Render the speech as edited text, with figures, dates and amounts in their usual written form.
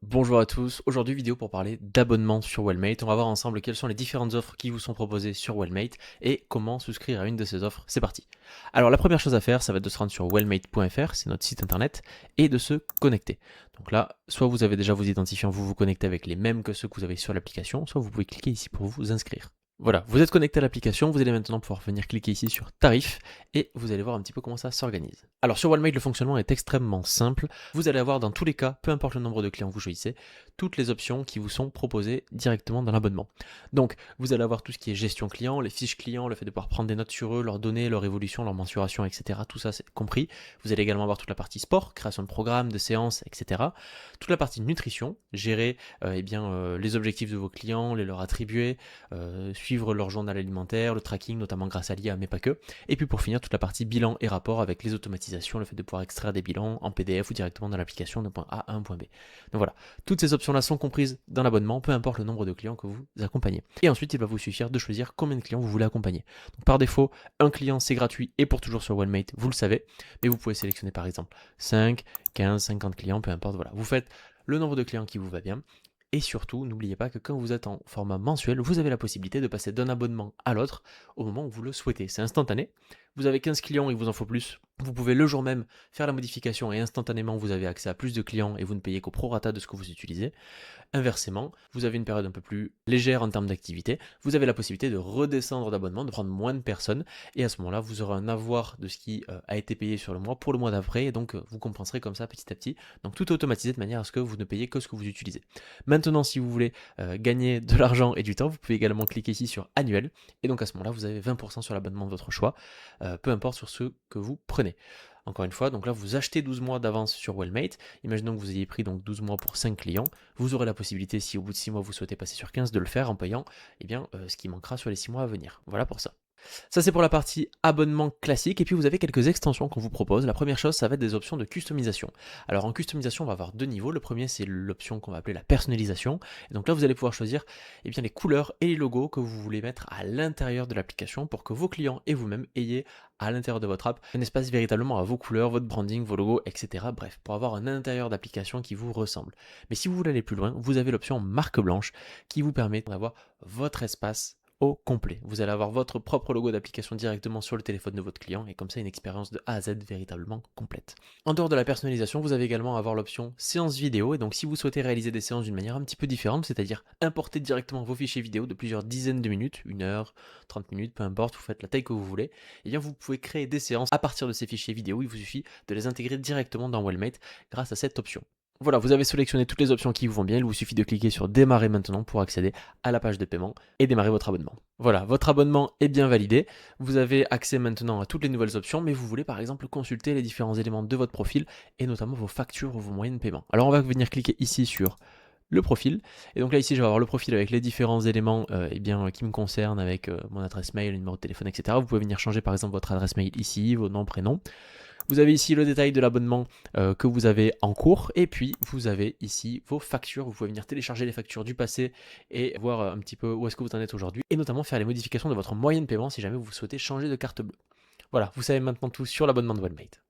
Bonjour à tous, aujourd'hui vidéo pour parler d'abonnement sur Wellmate. On va voir ensemble quelles sont les différentes offres qui vous sont proposées sur Wellmate et comment souscrire à une de ces offres. C'est parti. Alors la première chose à faire, ça va être de se rendre sur wellmate.fr, c'est notre site internet, et de se connecter. Donc là, soit vous avez déjà vos identifiants, vous vous connectez avec les mêmes que ceux que vous avez sur l'application, soit vous pouvez cliquer ici pour vous inscrire. Voilà, vous êtes connecté à l'application, vous allez maintenant pouvoir venir cliquer ici sur tarifs et vous allez voir un petit peu comment ça s'organise. Alors sur Wellmate, le fonctionnement est extrêmement simple. Vous allez avoir dans tous les cas, peu importe le nombre de clients que vous choisissez, toutes les options qui vous sont proposées directement dans l'abonnement. Donc vous allez avoir tout ce qui est gestion client, les fiches clients, le fait de pouvoir prendre des notes sur eux, leurs données, leur évolution, leur mensuration, etc. Tout ça c'est compris. Vous allez également avoir toute la partie sport, création de programmes, de séances, etc. Toute la partie nutrition, gérer les objectifs de vos clients, les leur attribuer, suivre leur journal alimentaire, le tracking, notamment grâce à l'IA, mais pas que. Et puis pour finir, toute la partie bilan et rapport avec les automatisations, le fait de pouvoir extraire des bilans en PDF ou directement dans l'application d'un point A à un point B. Donc voilà, toutes ces options-là sont comprises dans l'abonnement, peu importe le nombre de clients que vous accompagnez. Et ensuite, il va vous suffire de choisir combien de clients vous voulez accompagner. Donc par défaut, un client c'est gratuit et pour toujours sur Wellmate, vous le savez, mais vous pouvez sélectionner par exemple 5, 15, 50 clients, peu importe, voilà. Vous faites le nombre de clients qui vous va bien. Et surtout, n'oubliez pas que quand vous êtes en format mensuel, vous avez la possibilité de passer d'un abonnement à l'autre au moment où vous le souhaitez. C'est instantané. Vous avez 15 clients et il vous en faut plus. Vous pouvez le jour même faire la modification et instantanément vous avez accès à plus de clients et vous ne payez qu'au prorata de ce que vous utilisez. Inversement, vous avez une période un peu plus légère en termes d'activité, vous avez la possibilité de redescendre d'abonnement, de prendre moins de personnes, et à ce moment-là, vous aurez un avoir de ce qui a été payé sur le mois pour le mois d'après, et donc vous compenserez comme ça petit à petit. Donc tout est automatisé de manière à ce que vous ne payez que ce que vous utilisez. Maintenant, si vous voulez gagner de l'argent et du temps, vous pouvez également cliquer ici sur annuel, et donc à ce moment-là, vous avez 20% sur l'abonnement de votre choix, peu importe sur ce que vous prenez. Encore une fois, donc là vous achetez 12 mois d'avance sur Wellmate, imaginons que vous ayez pris donc 12 mois pour 5 clients, vous aurez la possibilité, si au bout de 6 mois vous souhaitez passer sur 15, de le faire en payant ce qui manquera sur les 6 mois à venir. Voilà pour ça. Ça c'est pour la partie abonnement classique et puis vous avez quelques extensions qu'on vous propose. La première chose ça va être des options de customisation. Alors en customisation on va avoir deux niveaux. Le premier c'est l'option qu'on va appeler la personnalisation. Et donc là vous allez pouvoir choisir les couleurs et les logos que vous voulez mettre à l'intérieur de l'application pour que vos clients et vous-même ayez à l'intérieur de votre app un espace véritablement à vos couleurs, votre branding, vos logos, etc. Bref, pour avoir un intérieur d'application qui vous ressemble. Mais si vous voulez aller plus loin, vous avez l'option marque blanche qui vous permet d'avoir votre espace au complet. Vous allez avoir votre propre logo d'application directement sur le téléphone de votre client et comme ça une expérience de A à Z véritablement complète. En dehors de la personnalisation, vous avez également à avoir l'option séance vidéo et donc si vous souhaitez réaliser des séances d'une manière un petit peu différente, c'est-à-dire importer directement vos fichiers vidéo de plusieurs dizaines de minutes, 1 heure, 30 minutes, peu importe, vous faites la taille que vous voulez, et bien vous pouvez créer des séances à partir de ces fichiers vidéo, il vous suffit de les intégrer directement dans Wellmate grâce à cette option. Voilà, vous avez sélectionné toutes les options qui vous vont bien, il vous suffit de cliquer sur démarrer maintenant pour accéder à la page de paiement et démarrer votre abonnement. Voilà, votre abonnement est bien validé, vous avez accès maintenant à toutes les nouvelles options, mais vous voulez par exemple consulter les différents éléments de votre profil et notamment vos factures ou vos moyens de paiement. Alors on va venir cliquer ici sur le profil, et donc là ici je vais avoir le profil avec les différents éléments qui me concernent avec mon adresse mail, le numéro de téléphone, etc. Vous pouvez venir changer par exemple votre adresse mail ici, vos noms, prénoms. Vous avez ici le détail de l'abonnement que vous avez en cours et puis vous avez ici vos factures. Vous pouvez venir télécharger les factures du passé et voir un petit peu où est-ce que vous en êtes aujourd'hui et notamment faire les modifications de votre moyen de paiement si jamais vous souhaitez changer de carte bleue. Voilà, vous savez maintenant tout sur l'abonnement de Wellmate.